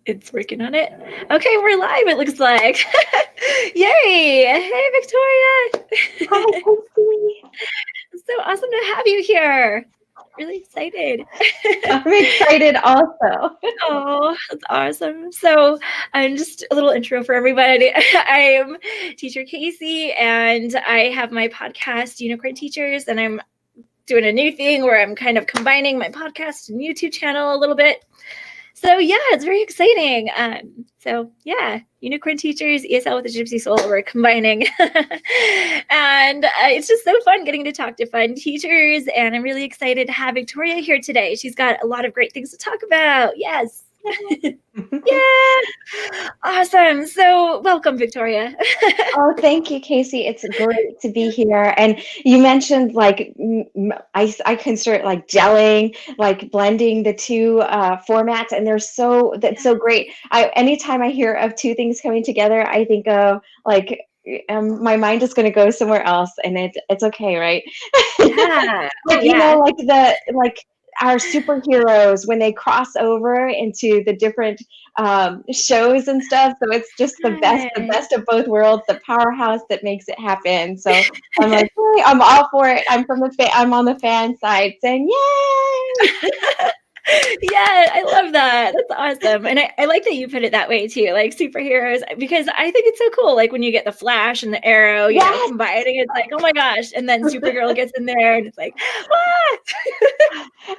It's working on it. Okay, we're live, it looks like. Yay! Hey, Hi, Victoria. Gypsy. It's so awesome to have you here. Really excited. I'm excited also. Oh, that's awesome. So, just a little intro for everybody. I am teacher Casey, and I have my podcast, Unicorn Teachers, and I'm doing a new thing where I'm kind of combining my podcast and YouTube channel a little bit. So yeah, it's very exciting. Unicorn Teachers, ESL with a Gypsy Soul, we're combining. And it's just so fun getting to talk to fun teachers. And I'm really excited to have Victoria here today. She's got a lot of great things to talk about. Yes. Yeah. Awesome. So welcome, Victoria. Oh, thank you, Casey. It's great to be here. And you mentioned like I consider it like gelling, like blending the two formats, and that's so great. Anytime I hear of two things coming together, I think of like my mind is going to go somewhere else, and it's okay, right? Yeah. Like like our superheroes when they cross over into the different shows and stuff. So it's just the best of both worlds, the powerhouse that makes it happen. So I'm like, hey, I'm all for it. I'm on the fan side saying, yay! Yeah, I love that. That's awesome. And I like that you put it that way too, like superheroes, because I think it's so cool. Like when you get the Flash and the Arrow, you know, combining, it's like, oh my gosh. And then Supergirl gets in there and it's like, ah!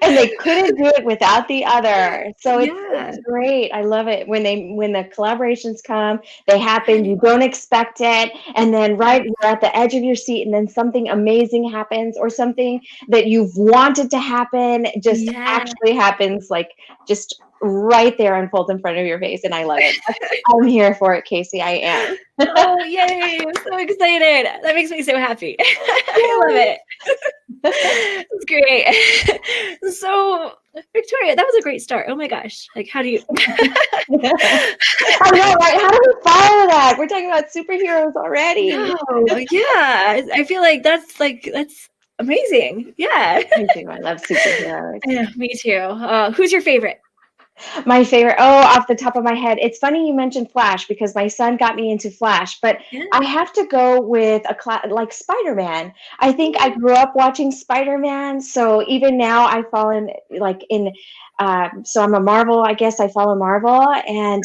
And they couldn't do it without the other. So it's great. I love it when the collaborations come, they happen, you don't expect it. And then you're at the edge of your seat, and then something amazing happens, or something that you've wanted to happen just actually happens, like just right there, unfolds in front of your face. And I love it. I'm here for it, Casey. I am. Oh, yay. I'm so excited. That makes me so happy. I love it. It's great. So, Victoria, that was a great start. Oh my gosh. Like, how do you? I know, right? How do we follow that? We're talking about superheroes already. Oh, yeah. I feel like that's amazing. Yeah. Me too. I love superheroes. Yeah, me too. Who's your favorite? My favorite, off the top of my head, it's funny you mentioned Flash because my son got me into Flash, but I have to go with like Spider-Man. I think I grew up watching Spider-Man, so even now I fall in so I'm a Marvel, I guess I follow Marvel, and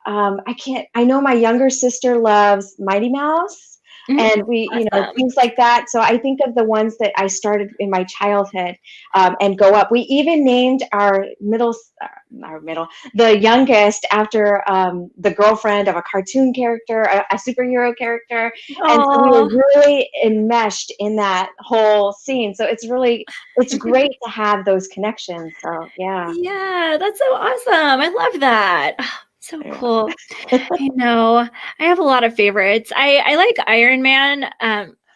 I know my younger sister loves Mighty Mouse. And we, things like that. So I think of the ones that I started in my childhood and go up. We even named our the youngest after the girlfriend of a cartoon character, a superhero character. And so we were really enmeshed in that whole scene. So it's great to have those connections. So yeah. Yeah, that's so awesome. I love that. So cool. I know. I have a lot of favorites. I like Iron Man.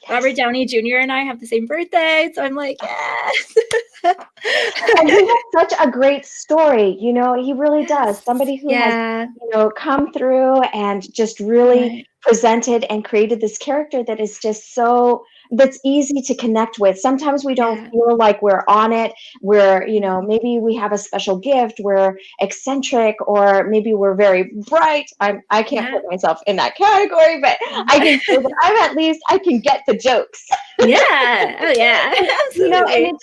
Robert Downey Jr. and I have the same birthday, so I'm like, yes. And he has such a great story, he really does. Somebody who has, come through and just really presented and created this character that is just that's easy to connect with. Sometimes we don't feel like we're on it. We're, maybe we have a special gift. We're eccentric, or maybe we're very bright. I can't put myself in that category, but I can say that I can get the jokes. Yeah. Oh yeah. Absolutely. And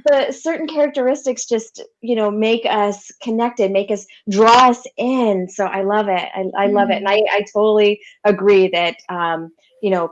the certain characteristics just, make us connected, make us draw us in. So I love it. I love it. And I totally agree that,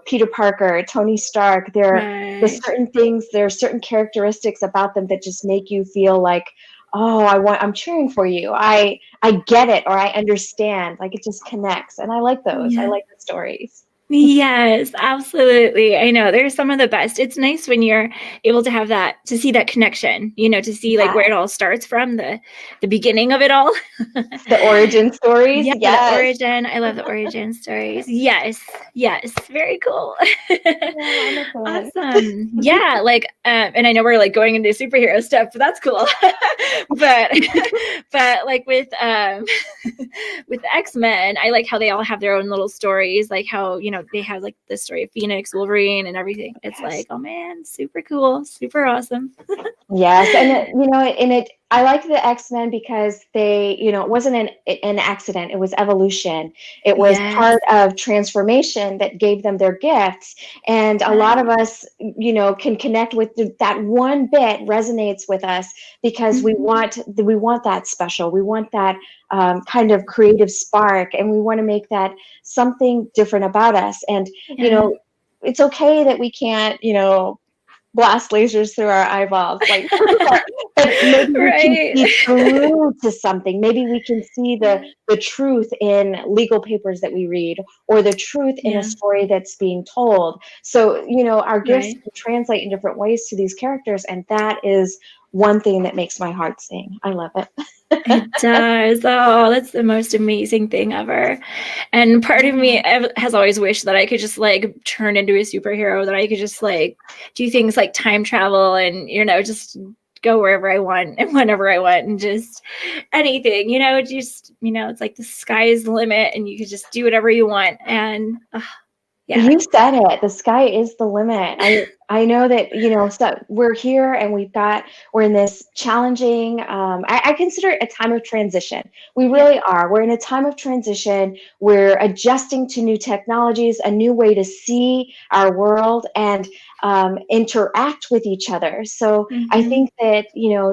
Peter Parker, Tony Stark, there's certain things, there are certain characteristics about them that just make you feel like, oh, I'm cheering for you. I get it, or I understand. Like it just connects. And I like those. I like the stories. Yes, absolutely. I know there's some of the best. It's nice when you're able to see that connection, to see like where it all starts from, the beginning of it all. The origin stories. Yeah, the origin. I love the origin stories. Yes. Very cool. Awesome. Yeah, like and I know we're like going into superhero stuff, but that's cool. but like with with X-Men, I like how they all have their own little stories, like how, they have like the story of Phoenix, Wolverine, and everything. It's like, oh man, super cool, super awesome. Yes, and I like the X-Men because they, it wasn't an accident. It was evolution. It was Yes. part of transformation that gave them their gifts. And a lot of Right. us, can connect with that one bit resonates with us because we Mhm. want that special. We want that kind of creative spark, and we want to make that something different about us. And, Yeah. it's okay that we can't, blast lasers through our eyeballs, like, but maybe we can Right. see through to something. Maybe we can see the Yeah. the truth in legal papers that we read, or the truth in a Yeah. story that's being told. So, our gifts Right. can translate in different ways to these characters, and that is one thing that makes my heart sing. I love it. It does. Oh, that's the most amazing thing ever. And part of me has always wished that I could just like turn into a superhero, that I could just like do things like time travel and, just go wherever I want and whenever I want and just anything, it's like the sky is the limit and you could just do whatever you want. And yeah. You said it. The sky is the limit. I know that, so we're here and we're in this challenging, I consider it a time of transition. We Yeah. really are. We're in a time of transition. We're adjusting to new technologies, a new way to see our world and interact with each other. So I Hmm. think that,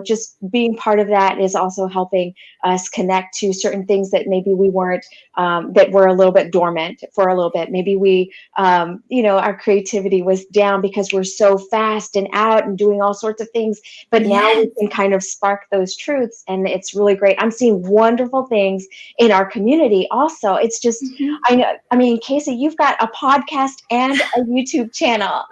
just being part of that is also helping us connect to certain things that maybe we weren't, that were a little bit dormant for a little bit. Maybe our creativity was down because we're so fast and out and doing all sorts of things. But now we Yes. can kind of spark those truths, and it's really great. I'm seeing wonderful things in our community. Also, it's just, Hmm. I know. I mean, Casey, you've got a podcast and a YouTube channel,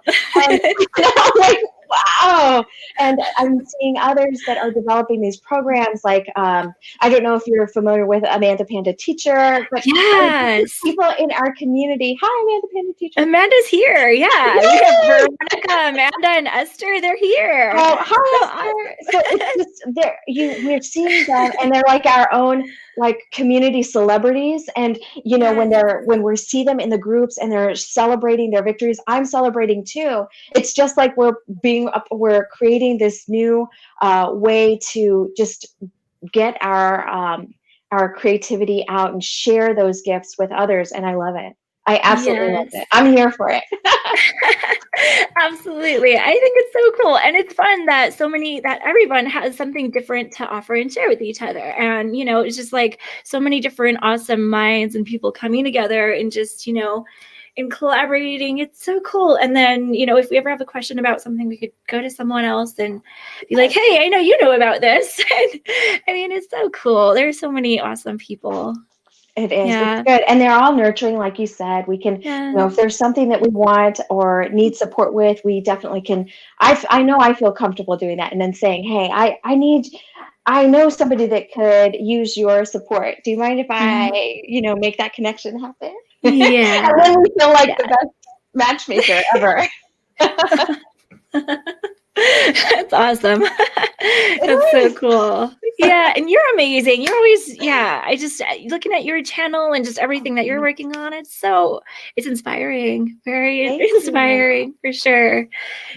and I'm like, wow. And I'm seeing others that are developing these programs. Like, I don't know if you're familiar with Amanda Panda Teacher, but Yes. people in our community. Hi, Amanda Panda Teacher. Amanda's here. Yeah. We have Yay! Veronica, Amanda, and Esther. They're here. Oh, hi, So Esther. So it's awesome. just we're seeing them, and they're like our own like community celebrities. And when Yes. we see them in the groups and they're celebrating their victories, I'm celebrating too. It's just like we're creating this new way to just get our creativity out and share those gifts with others, and I love it. I absolutely love Yes. it. I'm here for it. Absolutely. I think it's so cool. And it's fun that everyone has something different to offer and share with each other. And, it's just like so many different awesome minds and people coming together and just, and collaborating. It's so cool. And then, if we ever have a question about something, we could go to someone else and be like, hey, I know you know about this. And, I mean, it's so cool. There's so many awesome people. It is. It's Yeah. good. And they're all nurturing, like you said. We can, Yeah. if there's something that we want or need support with, we definitely can. I know I feel comfortable doing that and then saying, hey, I know somebody that could use your support. Do you mind if I, Mhm. make that connection happen? And Yeah. then we feel like Yeah. the best matchmaker ever. That's awesome. It That's so is. cool. Yeah, and you're amazing. You're always, yeah, I just looking at your channel and just everything that you're working on, it's inspiring. Very Thank you. inspiring for sure.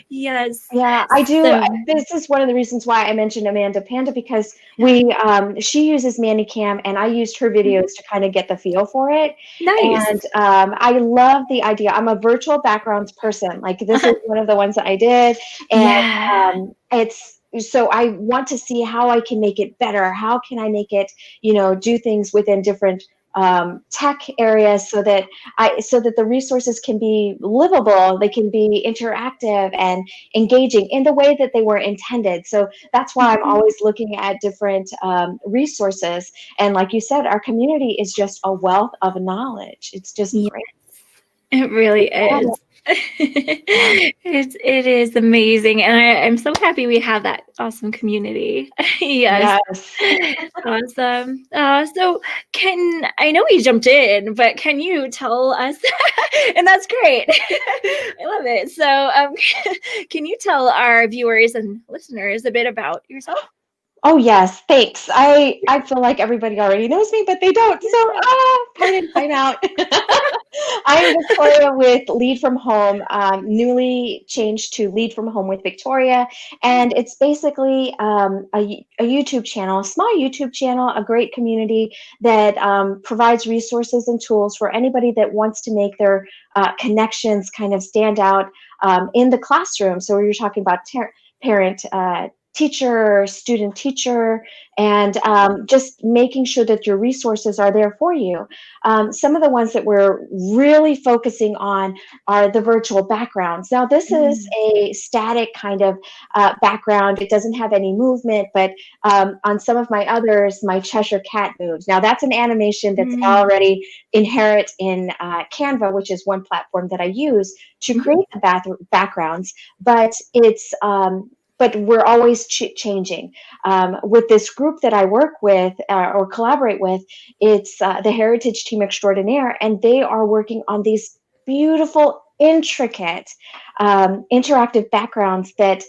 Yes. Yeah, I do. So This is one of the reasons why I mentioned Amanda Panda, because yeah. she uses MandyCam, and I used her videos Mhm. to kind of get the feel for it. Nice. And I love the idea. I'm a virtual backgrounds person. Like, this is one of the ones that I did, and Yeah. it's so I want to see how I can make it better. How can I make it, do things within different tech areas so that the resources can be livable, they can be interactive and engaging in the way that they were intended. So that's why I'm Mhm. always looking at different resources. And like you said, our community is just a wealth of knowledge. It's just Yeah, great. it really is. Yeah. It is amazing, and I'm so happy we have that awesome community. Yes. Yes. Awesome. So I know we jumped in, but can you tell us, and that's great. I love it. So, can you tell our viewers and listeners a bit about yourself? Oh yes, thanks. I feel like everybody already knows me, but they don't. So, pardon, time out. I am Victoria with Lead from Home, newly changed to Lead from Home with Victoria, and it's basically a YouTube channel, a small YouTube channel, a great community that provides resources and tools for anybody that wants to make their connections kind of stand out in the classroom. So you're talking about parent. Teacher, student teacher, and just making sure that your resources are there for you. Some of the ones that we're really focusing on are the virtual backgrounds. Now, this is a static kind of background. It doesn't have any movement, but on some of my others, my Cheshire Cat moves. Now, that's an animation that's already inherent in Canva, which is one platform that I use to create the backgrounds, but it's but we're always changing. With this group that I work with or collaborate with, it's the Heritage Team Extraordinaire, and they are working on these beautiful, intricate, interactive backgrounds that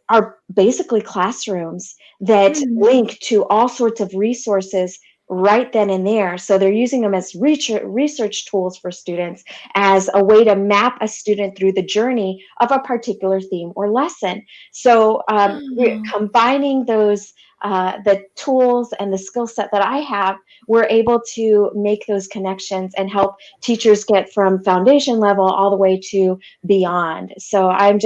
are basically classrooms that link to all sorts of resources right then and there. So they're using them as research tools for students, as a way to map a student through the journey of a particular theme or lesson. So we're combining those the tools and the skill set that I have, we're able to make those connections and help teachers get from foundation level all the way to beyond. So I'm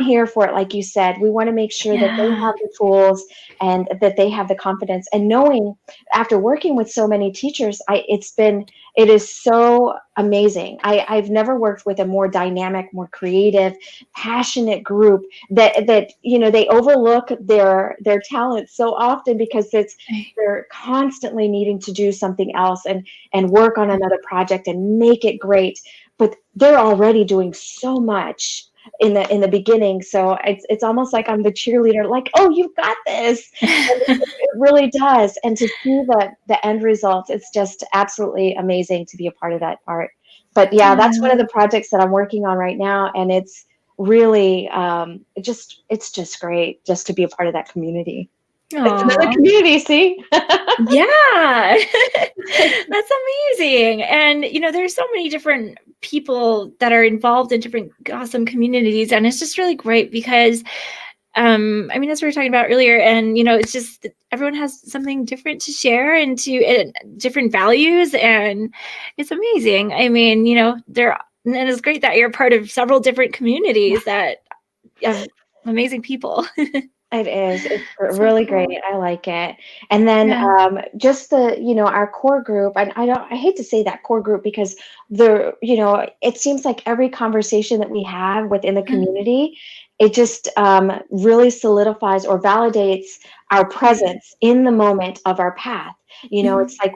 here for it. Like you said, we want to make sure that they have the tools and that they have the confidence. And knowing, after working with so many teachers, it is so amazing. I've never worked with a more dynamic, more creative, passionate group that they overlook their talents so often because they're constantly needing to do something else and work on another project and make it great. But they're already doing so much in the beginning, so it's almost like I'm the cheerleader, like, oh, you've got this. And it really does. And to see the end result, it's just absolutely amazing to be a part of that part. But yeah, that's one of the projects that I'm working on right now, and it's really it's just great just to be a part of that community. It's another community, see? Yeah, that's amazing. And, there's so many different people that are involved in different awesome communities. And it's just really great because, as we were talking about earlier, and, it's just everyone has something different to share and different values. And it's amazing. And it's great that you're part of several different communities that have amazing people. It is. It's really great. I like it. And then just our core group, and I hate to say that core group because it seems like every conversation that we have within the community, it just really solidifies or validates our presence in the moment of our path. It's like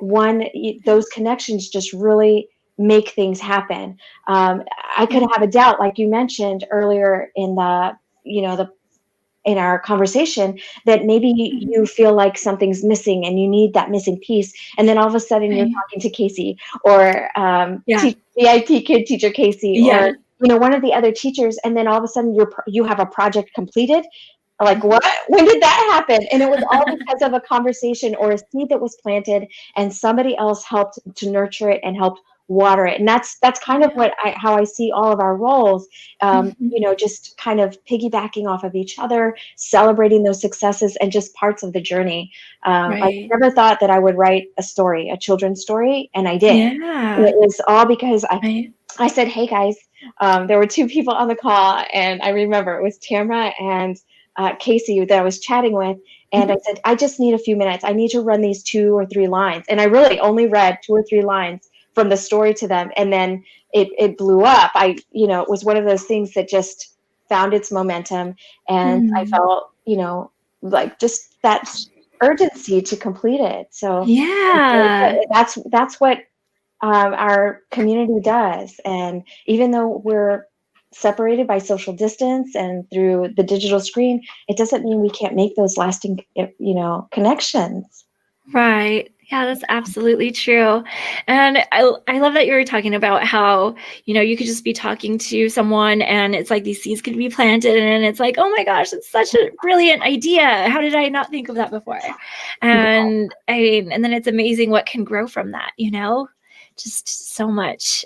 those connections just really make things happen. I could have a doubt, like you mentioned earlier in in our conversation, that maybe you feel like something's missing and you need that missing piece. And then all of a sudden you're talking to Casey or VIP Kid Teacher Casey or, one of the other teachers. And then all of a sudden you have a project completed. Like, what? When did that happen? And it was all because of a conversation or a seed that was planted and somebody else helped to nurture it and helped water it. And that's kind of how I see all of our roles, just kind of piggybacking off of each other, celebrating those successes and just parts of the journey. I never thought that I would write a children's story, and I did. And it was all because I said, hey guys, there were two people on the call, and I remember it was Tamara and Casey that I was chatting with. And I said, I just need a few minutes. I need to run these 2 or 3 lines. And I really only read 2 or 3 lines from the story to them. And then it blew up. It was one of those things that just found its momentum. And I felt, like just that urgency to complete it. So that's what our community does. And even though we're separated by social distance and through the digital screen, it doesn't mean we can't make those lasting, connections. Right. Yeah, that's absolutely true. And I love that you were talking about how, you could just be talking to someone and it's like these seeds could be planted and it's like, oh my gosh, it's such a brilliant idea. How did I not think of that before? And I mean, and then it's amazing what can grow from that, just so much.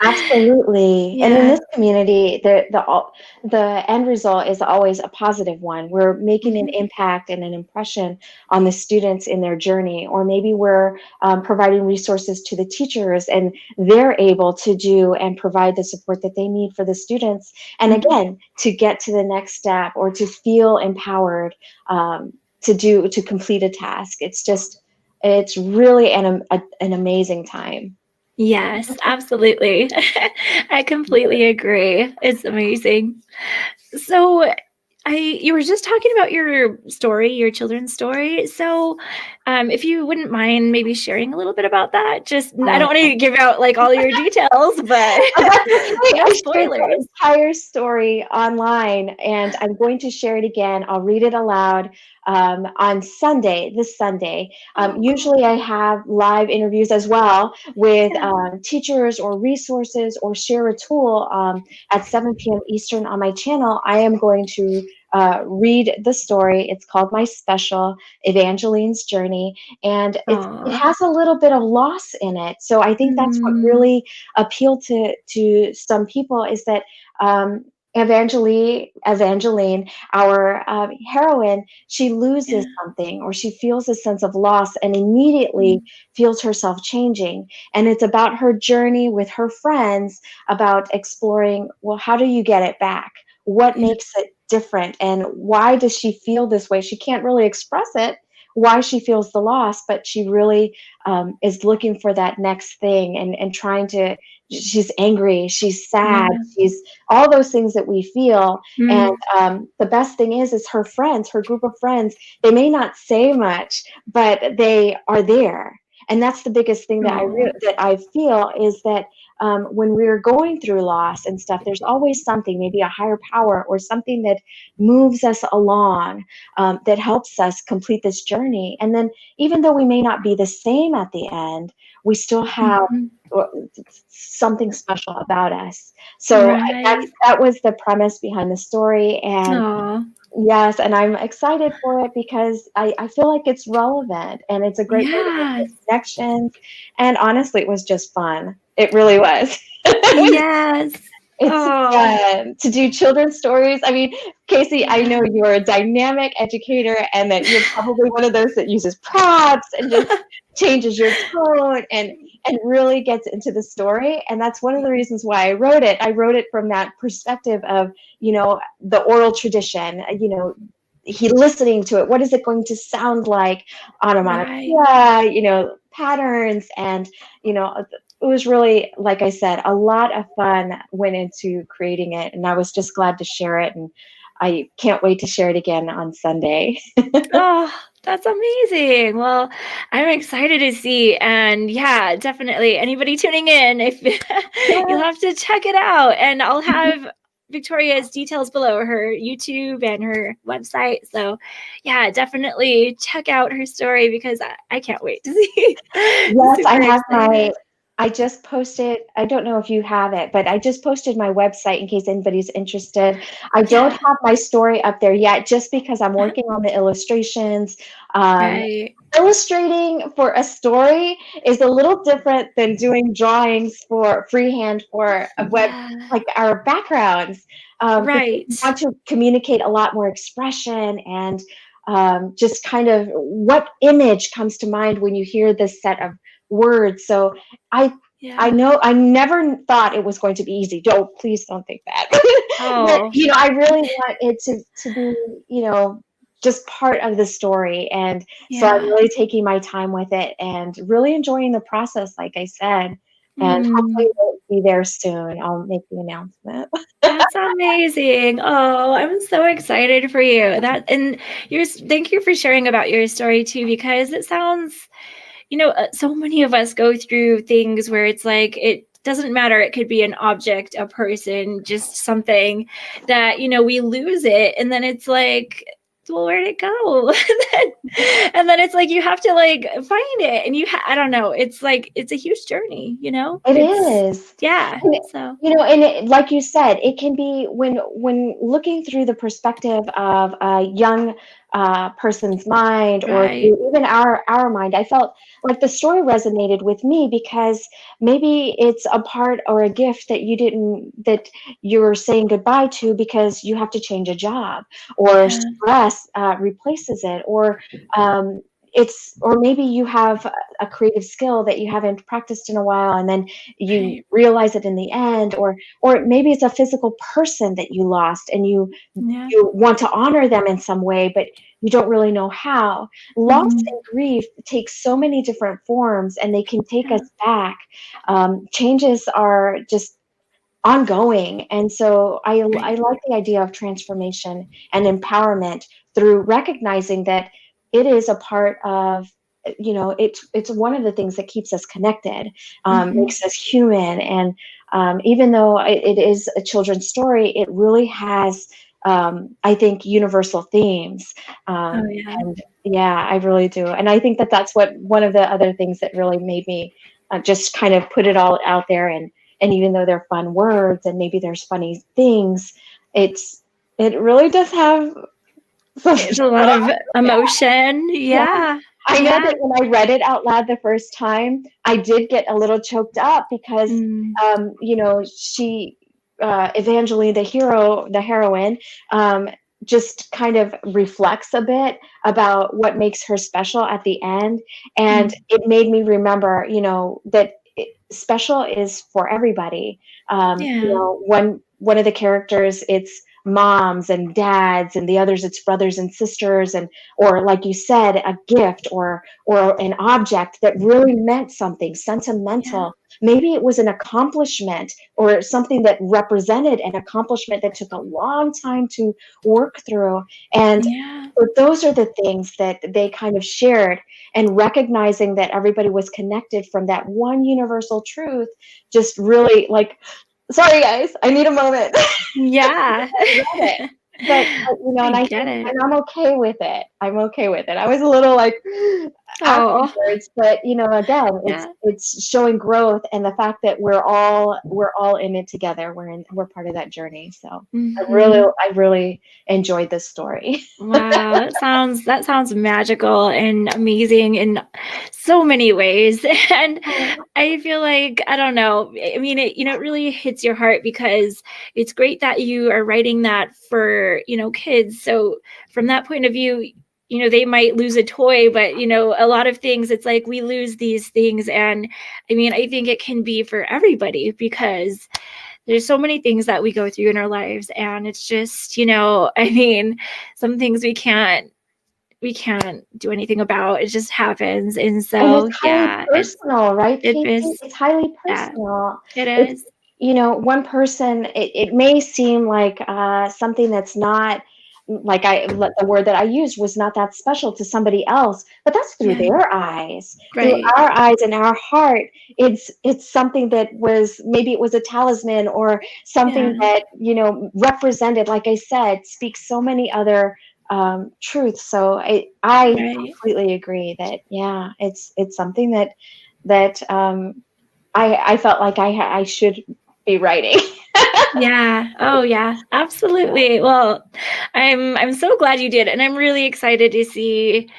Absolutely. And in Yeah. this community, the end result is always a positive one. We're making an Mhm. impact and an impression on the students in their journey, or maybe we're providing resources to the teachers and they're able to do and provide the support that they need for the students. And Mhm. again, to get to the next step or to feel empowered to complete a task. It's really an amazing time. Yes, absolutely. I completely agree. It's amazing. So, you were just talking about your story, your children's story. So, if you wouldn't mind maybe sharing a little bit about that, just I don't want to give out like all your details, but Oh, that's okay. no I shared the spoilers. entire story online, and I'm going to share it again. I'll read it aloud on Sunday, this Sunday. Oh, Usually, cool. I have live interviews as well with Yeah. teachers or resources or share a tool at 7 p.m. Eastern on my channel. I am going to read the story. It's called My Special Evangeline's Journey, and it Aw. has a little bit of loss in it. So I think that's what Mm, really appeal to some people is that um, Evangeline, our heroine, she loses yeah. something or she feels a sense of loss and immediately Mm, feels herself changing. And it's about her journey with her friends about exploring, well, how do you get it back? What yeah. makes it different? And why does she feel this way? She can't really express it, why she feels the loss, but she really is looking for that next thing and trying to, she's angry, she's sad, Yeah. she's all those things that we feel. And Mm, the best thing is her friends, her group of friends, they may not say much, but they are there. And that's the biggest thing that aw. that I feel is that when we're going through loss and stuff, there's always something, maybe a higher power or something that moves us along, that helps us complete this journey. And then, even though we may not be the same at the end, we still have Mhm. uh, something special about us. So Right. that was the premise behind the story. And Aw. yes, and I'm excited for it because I feel like it's relevant and it's a great way to make Yes. those connections. And honestly, it was just fun. It really was. Yes. It's Oh. fun to do children's stories. I mean, Casey, I know Yeah. you're a dynamic educator and that you're probably one of those that uses props and just changes your tone and really gets into the story. And that's one of the reasons why I wrote it. I wrote it from that perspective of, the oral tradition, he listening to it. What is it going to sound like? Right. Onomatopoeia, patterns and, it was really, like I said, a lot of fun went into creating it, and I was just glad to share it. And I can't wait to share it again on Sunday. Oh, that's amazing. Well, I'm excited to see. And yeah, definitely anybody tuning in, if you'll have to check it out. And I'll have Victoria's details below, her YouTube and her website. So yeah, definitely check out her story because I can't wait to see. Yes, Super excited. I just posted, I don't know if you have it, but I just posted my website in case anybody's interested. I don't Yeah. have my story up there yet just because I'm Uh-huh. working on the illustrations. Um, Right. Illustrating for a story is a little different than doing drawings for freehand for a web, Yeah. like our backgrounds, because Right. you want to communicate a lot more expression and just kind of what image comes to mind when you hear this set of words. So I I Yeah. know I never thought it was going to be easy. Don't, please don't think that. But Oh, I really want it to be, just part of the story. And so I'm yeah. really taking my time with it and really enjoying the process, like I said. And hopefully Mm. it'll be there soon. I'll make the announcement. That's amazing. Oh, I'm so excited for you. Thank you for sharing about your story too, because it sounds, so many of us go through things where it's like it doesn't matter. It could be an object, a person, just something that, we lose it. And then it's like well, where'd it go? And then it's like you have to like find it, and I don't know. It's like it's a huge journey, you know. It It's is. yeah. And, So and like you said, it can be when looking through the perspective of a young person's mind, or right, through even our mind. I felt like the story resonated with me because maybe it's a part or a gift that you're saying goodbye to because you have to change a job, or yeah, stress replaces it, um, or maybe you have a creative skill that you haven't practiced in a while, and then you right, realize it in the end, or maybe it's a physical person that you lost, and yeah, you want to honor them in some way, but you don't really know how. Loss hmm and grief take so many different forms, and they can take us yeah, back. Changes are just ongoing, and so I right, like the idea of transformation and empowerment through recognizing that it is a part of, it's one of the things that keeps us connected, hmm makes us human, and even though it is a children's story, it really has, I think, universal themes, oh yeah, and yeah, I really do, and I think that that's what one of the other things that really made me just kind of put it all out there, and even though they're fun words and maybe there's funny things, it really does have some it's a lot of yeah, emotion. yeah. Yeah, I know yeah, that when I read it out loud the first time, I did get a little choked up because, mm, she, Evangeline, the heroine, um, just kind of reflects a bit about what makes her special at the end. And mm, it made me remember, that special is for everybody. yeah, One of the characters, it's moms and dads, and the others, it's brothers and sisters, and or like you said, a gift or an object that really meant something yeah, sentimental. Maybe it was an accomplishment or something that represented an accomplishment that took a long time to work through. And yeah. so those are the things that they kind of shared, and recognizing that everybody was connected from that one universal truth just really, like, sorry guys, I need a moment. Yeah. I read it. But, and I I get think, it. and I'm okay with it. I'm okay with it. I was a little like Oh, afterwards, but again, it's yeah. it's showing growth, and the fact that we're all in it together. We're part of that journey. So hmm I really enjoyed this story. Wow, that sounds magical and amazing in so many ways. And Oh, I feel like, I don't know, I mean, it really hits your heart because it's great that you are writing that for, kids. So from that point of view, they might lose a toy, but a lot of things, it's like we lose these things. And I mean, I think it can be for everybody because there's so many things that we go through in our lives, and it's just, I mean, some things we can't do anything about. It just happens. And and it's so highly yeah, personal, right, it Casey? is It's highly that personal. it It's, is. one person, it may seem like something that's not, like, the word that I used was not that special to somebody else, but that's through Yeah, their eyes. Through right. our eyes and our heart, it's something that was, maybe it was a talisman, or something Yeah, that, represented, like I said, speaks so many other truths. So I right. completely agree that, yeah, it's something that I felt like I should be writing. Yeah. Oh yeah, absolutely. Well, I'm so glad you did, and I'm really excited to Yes, see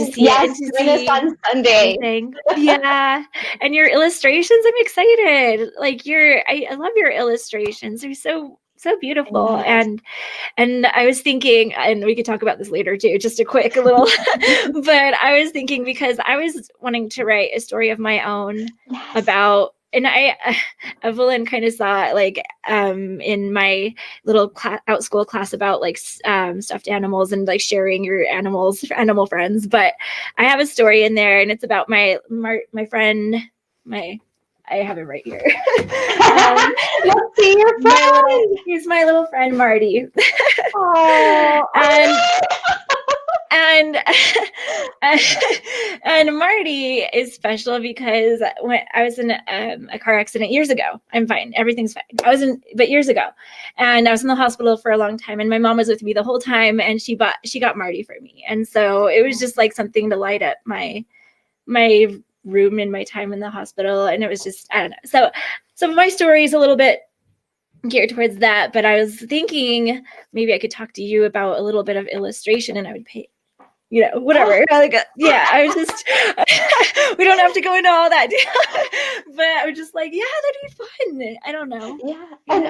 it yes, and to see Renaissance Sunday. everything. Yeah. And your illustrations, I'm excited. Like I love your illustrations. They're so beautiful. Yes, And I was thinking, and we could talk about this later too, just a quick little, but I was thinking because I was wanting to write a story of my own yes. about, and Evelyn kind of saw it like in my little out school class about like stuffed animals and like sharing your animal friends. But I have a story in there, and it's about my friend, my I have it right here. um, Let's see your friend. he's my little friend Marty. Oh, And and and Marty is special because when I was in a car accident years ago, I'm fine, everything's fine. But years ago, and I was in the hospital for a long time, and my mom was with me the whole time, and she got Marty for me, and so it was just like something to light up my room in my time in the hospital, and it was just, I don't know. So my story is a little bit geared towards that, but I was thinking maybe I could talk to you about a little bit of illustration, and I would pay, whatever. Like, yeah, I was just, we don't have to go into all that, but I was just like, yeah, that'd be fun. I don't know. Yeah, and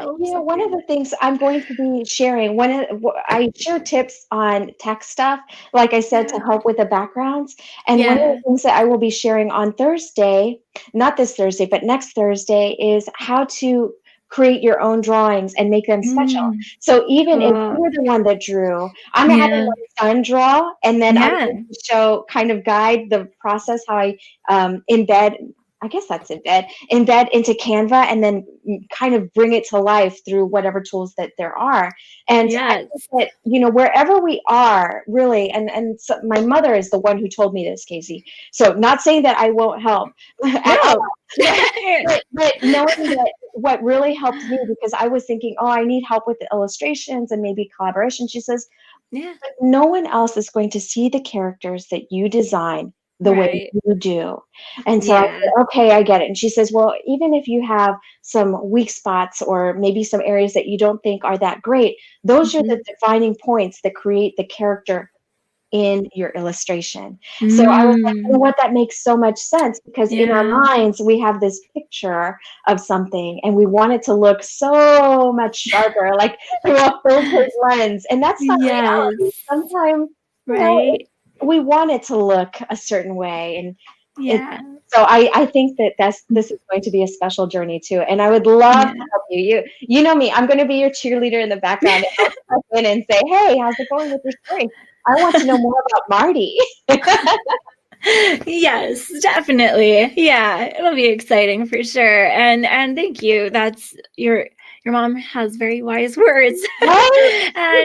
one of the things I'm going to be sharing, I share tips on tech stuff, like I said, to help with the backgrounds. And one of the things that I will be sharing on Thursday, not this Thursday, but next Thursday, is how to create your own drawings and make them special. So even if you're the one that drew, I'm having my son draw, and then I'm going to guide the process, how I embed into Canva, and then kind of bring it to life through whatever tools that there are. And I think that, wherever we are, really, and so my mother is the one who told me this, Casey. So not saying that I won't help. No. but knowing that what really helped me, because I was thinking, I need help with the illustrations and maybe collaboration. She says, but no one else is going to see the characters that you design the way you do. And so I said, okay, I get it. And she says, well, even if you have some weak spots or maybe some areas that you don't think are that great, those are the defining points that create the character in your illustration. So I was like, you know what, that makes so much sense, because in our minds, we have this picture of something and we want it to look so much sharper, like through a filtered lens. And that's not reality. Sometimes, we want it to look a certain way. And so I think that this is going to be a special journey too. And I would love to help you. You know me, I'm going to be your cheerleader in the background. And I'll come in and say, hey, how's it going with your story? I want to know more about Marty. Yes, definitely. Yeah, it'll be exciting for sure. And thank you. That's your mom has very wise words. And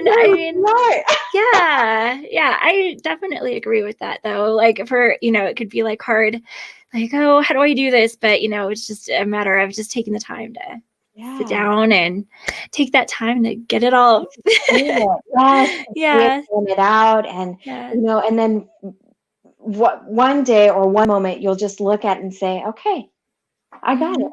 I mean, I definitely agree with that though. Like for, it could be like hard, like, oh, how do I do this? But it's just a matter of just taking the time to sit down and take that time to get it all. It out, and and then one day or one moment you'll just look at it and say, okay, I got it.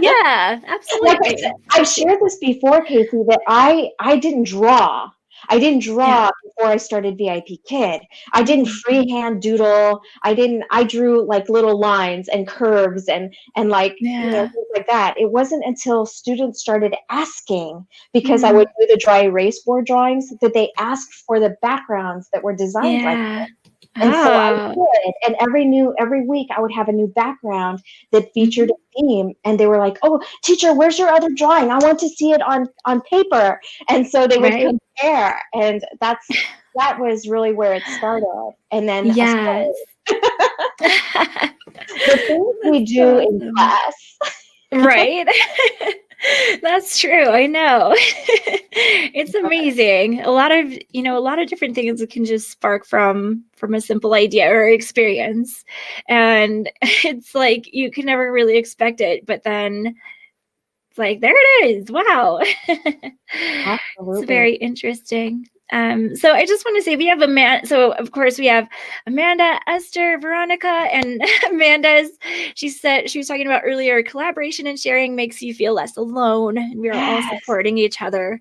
Yeah, absolutely. Like I said, I've shared this before, Casey, that I didn't draw. I didn't draw before I started VIP Kid. I didn't freehand doodle. I drew like little lines and curves and like things like that. It wasn't until students started asking, because I would do the dry erase board drawings, that they asked for the backgrounds that were designed like that. And so I did, and every week I would have a new background that featured a theme, and they were like, "Oh, teacher, where's your other drawing? I want to see it on paper." And so they would compare, and that was really where it started. And then the things we do in class, That's true. I know. It's amazing. A lot of different things that can just spark from a simple idea or experience. And it's like, you can never really expect it, but then it's like, there it is. Wow. It's very interesting. So I just want to say we have so of course we have Amanda, Esther, Veronica, and she said, she was talking about earlier, collaboration and sharing makes you feel less alone, and we are all supporting each other.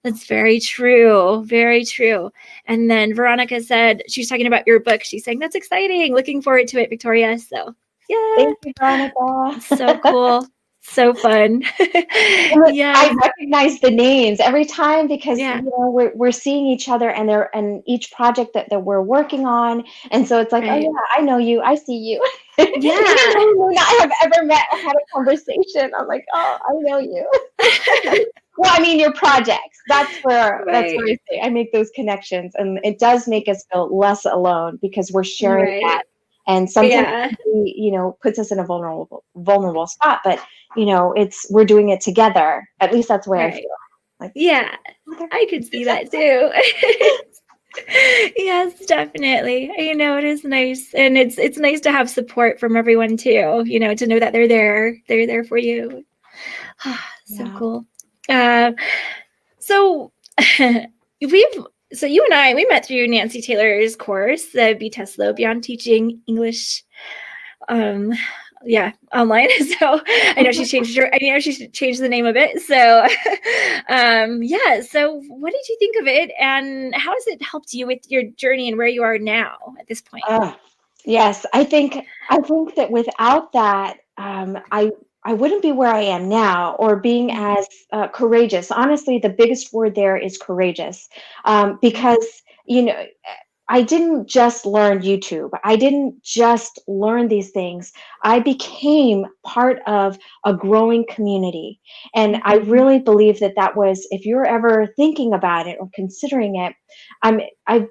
That's very true. Very true. And then Veronica said, she was talking about your book. She's saying, that's exciting. Looking forward to it, Victoria. So thank you, Veronica. So cool. So fun. I recognize the names every time, because we're seeing each other and each project that we're working on, and so it's like, oh yeah, I know you, I see you. Even though we may not have ever met or had a conversation, I'm like, oh, I know you. Well, I mean, your projects. That's where I say I make those connections, and it does make us feel less alone, because we're sharing that. And sometimes puts us in a vulnerable spot, but we're doing it together. At least that's the way I feel. Like, I could see that too. Yes, definitely. It is nice. And it's nice to have support from everyone too, to know that they're there. They're there for you. So Yeah. cool. Uh, so so you and we met through Nancy Taylor's course, the Be Tesla Beyond Teaching English, um yeah, online. So I know she changed the name of it. So yeah, so what did you think of it, and how has it helped you with your journey and where you are now at this point? Yes, I think that without that, I wouldn't be where I am now or being as courageous. Honestly, the biggest word there is courageous, because you know I didn't just learn YouTube. I didn't just learn these things. I became part of a growing community, and I really believe that that was. If you're ever thinking about it or considering it, I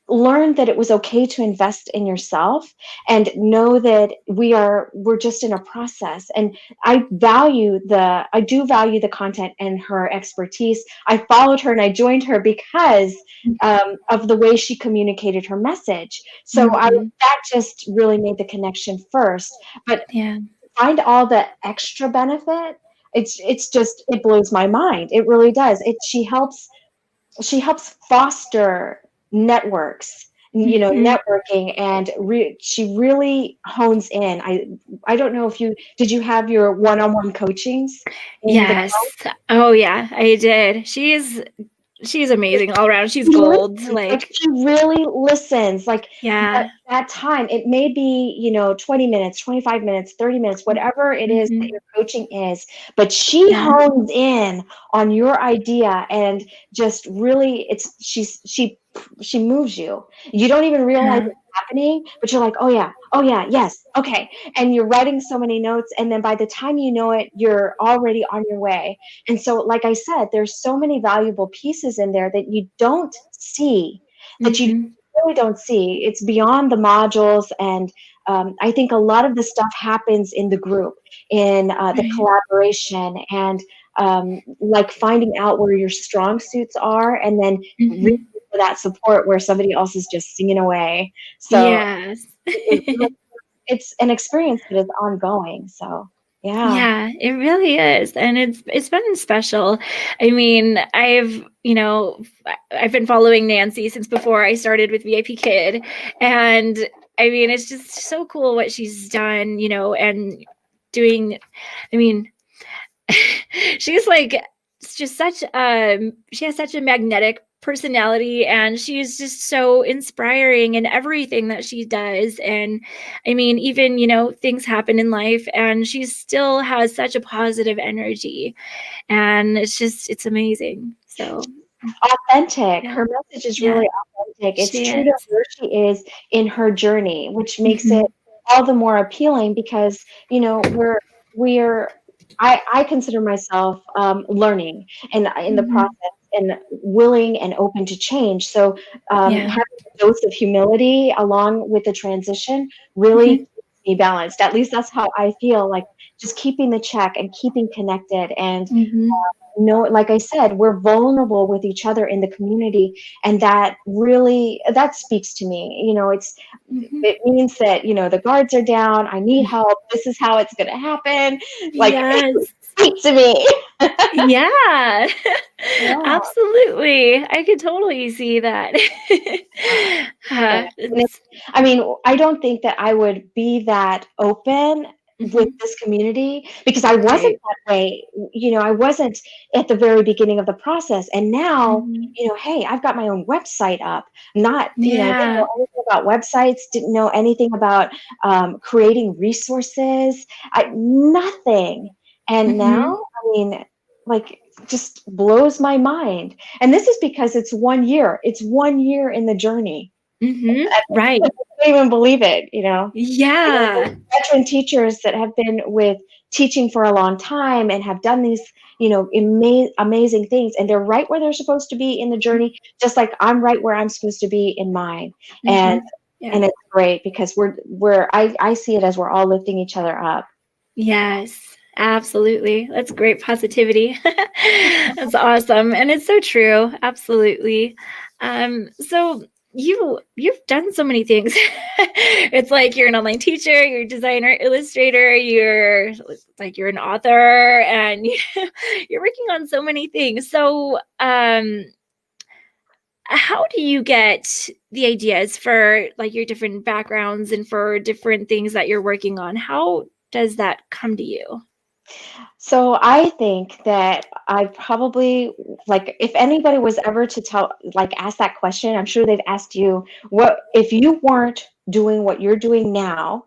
learn that it was okay to invest in yourself and know that we're just in a process. And I do value the content and her expertise. I followed her and I joined her because of the way she communicated her message. So Mm-hmm. that just really made the connection first. But Yeah. find all the extra benefit, it's just, it blows my mind. It really does. She helps foster networks, Mm-hmm. networking, and she really hones in. I don't know if you have your one-on-one coachings in the Yes. Oh yeah, I did. She's amazing all around. She's she gold. listens, like, she really listens, like, Yeah. that time, it may be, 20 minutes, 25 minutes, 30 minutes, whatever it is that Mm-hmm. your coaching is, but she Yeah. hones in on your idea and just really, she moves you. You don't even realize Yeah. it's happening, but you're like, oh yeah, yes, okay. And you're writing so many notes, and then by the time you know it, you're already on your way. And so, like I said, there's so many valuable pieces in there that you don't see, that you Mm-hmm. really don't see. It's beyond the modules. And I think a lot of the stuff happens in the group, in the Right. collaboration, and like finding out where your strong suits are, and then reaching Mm-hmm. for that support where somebody else is just singing away. So Yes. it's an experience that is ongoing. So yeah. Yeah, it really is. And it's been special. I mean, I've been following Nancy since before I started with VIP Kid. And I mean, it's just so cool what she's done, and doing. I mean, she's like just she has such a magnetic personality, and she's just so inspiring in everything that she does. And I mean, even things happen in life and she still has such a positive energy, and it's amazing. So Authentic. yeah. Her message is Yeah, really authentic. It's she true to is. where she is in her journey, which makes it Hmm. all the more appealing because, we're I consider myself learning and in the Hmm. process, and willing and open to change. So Yeah. having a dose of humility along with the transition really Hmm. keeps me balanced. At least that's how I feel, like just keeping the check and keeping connected. And Hmm. no, like I said, we're vulnerable with each other in the community, and that speaks to me. Hmm. It means that the guards are down. I need help. This is how it's going to happen. Like, Yes. speak to me. Yeah, Yeah. absolutely. I could totally see that. Yeah. Yeah. And It's I mean, I don't think that I would be that open with mhm, this community because I wasn't right. that way. I wasn't at the very beginning of the process. And now, Mhm. hey, I've got my own website up. Not, didn't Yeah. know anything about websites, didn't know anything about creating resources, nothing. And now, Mhm. I mean, like, just blows my mind. And this is because it's 1 year. It's 1 year in the journey. Mhm. I Right. can't even believe it. And then there's Yeah. veteran teachers that have been with teaching for a long time and have done these, amazing things, and they're right where they're supposed to be in the journey, just like I'm right where I'm supposed to be in mine. And Mhm. Yeah. and it's great because I see it as we're all lifting each other up. Yes, absolutely. That's great positivity. That's awesome. And it's so true. Absolutely. So you've done so many things. It's like you're an online teacher, you're a designer, illustrator, you're like you're an author, and you're working on so many things. So, how do you get the ideas for like your different backgrounds and for different things that you're working on? How does that come to you? So I think that I probably, like, if anybody was ever to ask that question, I'm sure they've asked you, what if you weren't doing what you're doing now,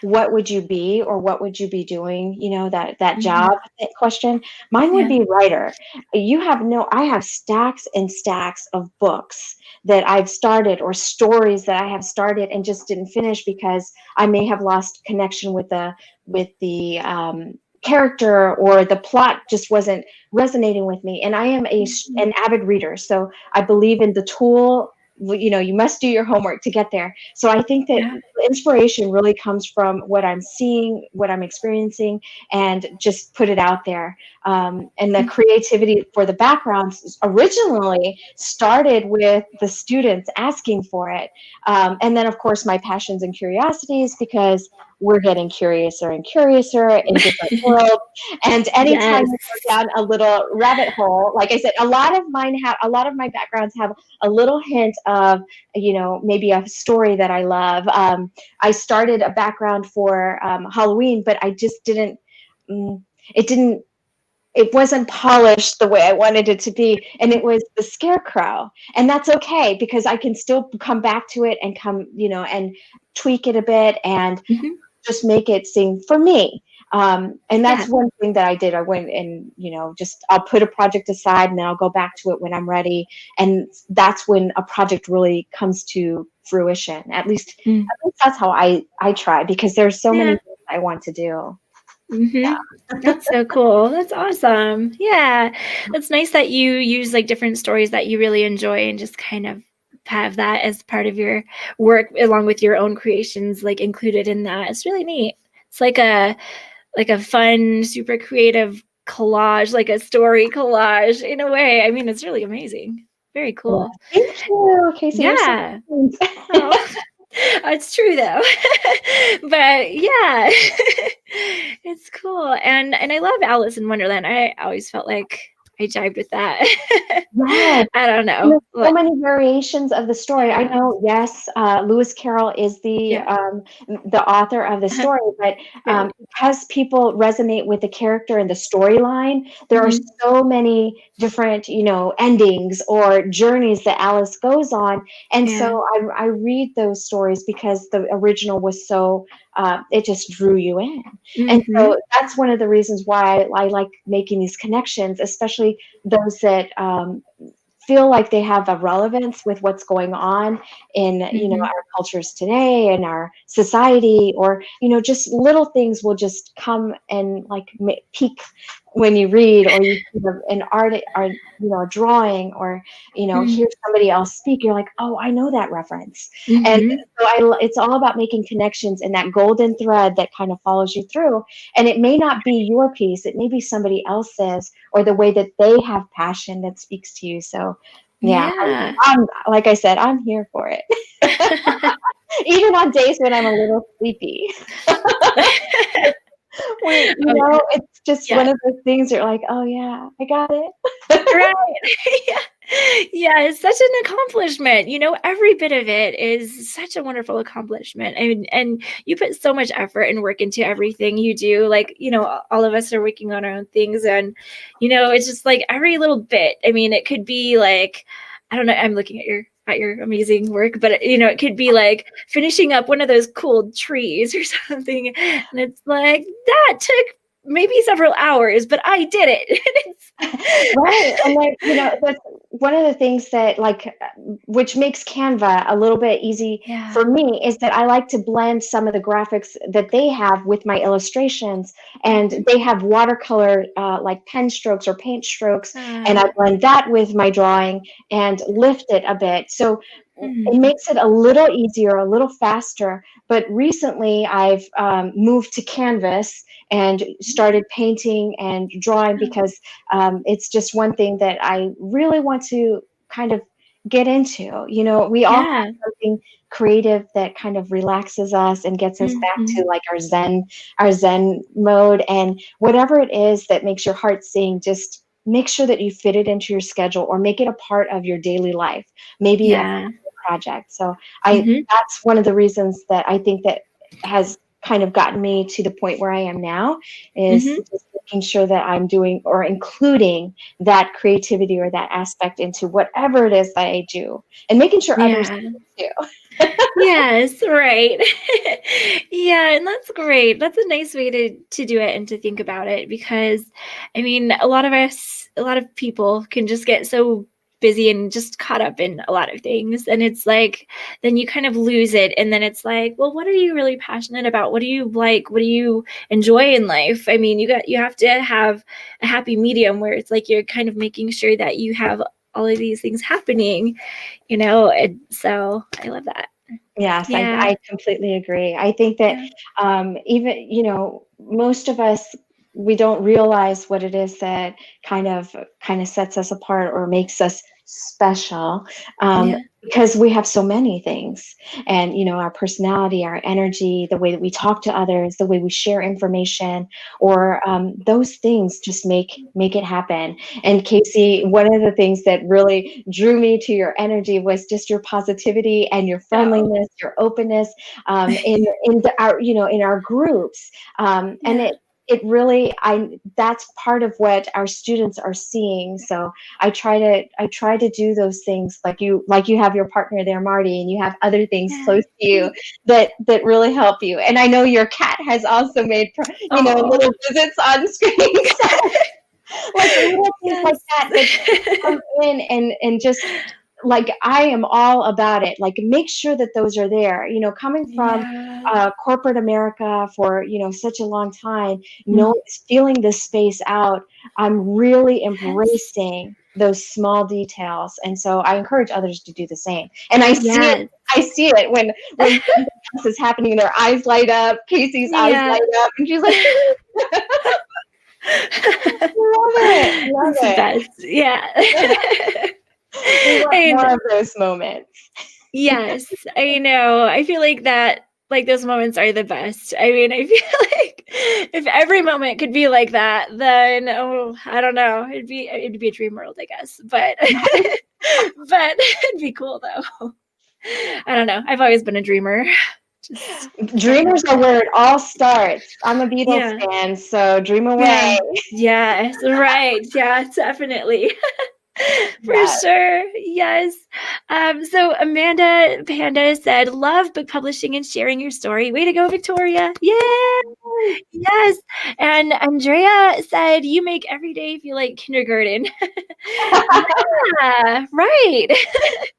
what would you be, or what would you be doing? That Mhm. job question. Mine would Yeah. be writer. I have stacks and stacks of books that I've started, or stories that I have started and just didn't finish because I may have lost connection with the character, or the plot just wasn't resonating with me. And I am Mhm. an avid reader, so I believe in the tool. You must do your homework to get there. So I think that Yeah. the inspiration really comes from what I'm seeing, what I'm experiencing, and just put it out there. And the Mhm. creativity for the backgrounds originally started with the students asking for it. And then, of course, my passions and curiosities, because we're getting curiouser and curiouser in different worlds. And anytime Yes. you go down a little rabbit hole, like I said, a lot of my backgrounds have a little hint of, maybe a story that I love. I started a background for Halloween, but I just didn't, mm, it didn't, it wasn't polished the way I wanted it to be. And it was the scarecrow. And that's okay, because I can still come back to it and and tweak it a bit and Mhm. just make it sing for me. And Yeah. that's one thing that I did. I went and, just I'll put a project aside and then I'll go back to it when I'm ready. And that's when a project really comes to fruition. Mm. At least that's how I try, because there's so many Yeah. things I want to do. Mhm. Yeah. That's so cool. That's awesome. Yeah. That's nice that you use like different stories that you really enjoy and just kind of have that as part of your work along with your own creations like included in that. It's really neat. It's like a fun, super creative collage, like a story collage in a way. I mean, it's really amazing. Very Well, cool. thank you, Casey. You're so Yeah. kind. Oh, it's true though. But yeah, it's cool. And I love Alice in Wonderland. I always felt like I jived with that. Yes. I don't And know. there's so But many variations of the story. I yeah. know, yes, Lewis Carroll is Yeah. the author of the story, but Right. because people resonate with the character and the storyline, there are Mhm. so many different, endings or journeys that Alice goes on. And so Yeah. I read those stories because the original was so, it just drew you in. And so Mhm. that's one of the reasons why I like making these connections, especially those that feel like they have a relevance with what's going on in Mhm. our cultures today and our society, or just little things will just come and like peak when you read, or you see an art, or a drawing, or Mhm. hear somebody else speak, you're like, oh, I know that reference. And Mhm. so it's all about making connections and that golden thread that kind of follows you through. And it may not be your piece, it may be somebody else's, or the way that they have passion that speaks to you. So yeah, Yeah. I'm like I said, I'm here for it. Even on days when I'm a little sleepy. Oh, yeah. It's just Yeah. one of those things you're like, oh yeah, I got it. Right. Yeah. Yeah, it's such an accomplishment. Every bit of it is such a wonderful accomplishment. And you put so much effort and work into everything you do. Like, all of us are working on our own things and it's just like every little bit. I mean, it could be like I don't know, I'm looking at your amazing work, but it could be like finishing up one of those cool trees or something. And it's like that took maybe several hours, but I did it. Right, and then, that's one of the things that, which makes Canva a little bit easy Yeah. for me, is that I like to blend some of the graphics that they have with my illustrations, and Mhm. they have watercolor, like pen strokes or paint strokes, and Uh, I blend that with my drawing and lift it a bit. So it mhm. makes it a little easier, a little faster. But recently, I've moved to Canvas and started painting and drawing, because it's just one thing that I really want to kind of get into. We all have Yeah. something creative that kind of relaxes us and gets us back to Mhm. like our zen mode, and whatever it is that makes your heart sing, just make sure that you fit it into your schedule or make it a part of your daily life, maybe a Yeah. project. So I Mhm. that's one of the reasons that I think that has kind of gotten me to the point where I am now, is Mhm. just making sure that I'm doing or including that creativity or that aspect into whatever it is that I do, and making sure others Yeah. do it too. Yes, right. Yeah, and that's great. That's a nice way to do it and to think about it, because I mean, a lot of people can just get so busy and just caught up in a lot of things, and it's like then you kind of lose it, and then it's like, well, what are you really passionate about? What do you like? What do you enjoy in life? I mean, you have to have a happy medium where it's like you're kind of making sure that you have all of these things happening, and so I love that. Yes, I, Yeah. I completely agree. I think that Yeah. even, most of us, we don't realize what it is that kind of sets us apart or makes us special, Yeah. because we have so many things. And, our personality, our energy, the way that we talk to others, the way we share information, or those things just make it happen. And Casey, one of the things that really drew me to your energy was just your positivity and your Oh. friendliness, your openness, in our groups, and Yeah. it really, I that's part of what our students are seeing. So I try to do those things, like you have your partner there, Marty, and you have other things Yeah. close to you that really help you. And I know your cat has also made Oh. little visits on screen. So like little things like Yes. that just come in and just like I am all about it. Like make sure that those are there. Coming from Yeah. corporate America for such a long time, Mm. feeling this space out, I'm really Yes. embracing those small details, and so I encourage others to do the same. And I see it. Yes. I see it when something else is happening and their eyes light up. Casey's eyes Yeah. light up, and she's like, "Love it, love It's the it." best. Yeah. We want And more of those moments. yes, I know. I feel like that, like those moments are the best. I mean, I feel like if every moment could be like that, then oh, I don't know. It'd be a dream world, I guess. But but it'd be cool though. I don't know. I've always been a dreamer. Just gotta have Dreamers are it. where it all starts. I'm a Beatles Yeah. fan, so dream Yeah. away. Yes. Right. Yeah, definitely. For Yes. sure. Yes. So Amanda Panda said, love book publishing and sharing your story. Way to go, Victoria. Yeah. Yes. And Andrea said, you make every day feel like kindergarten. Yeah, right.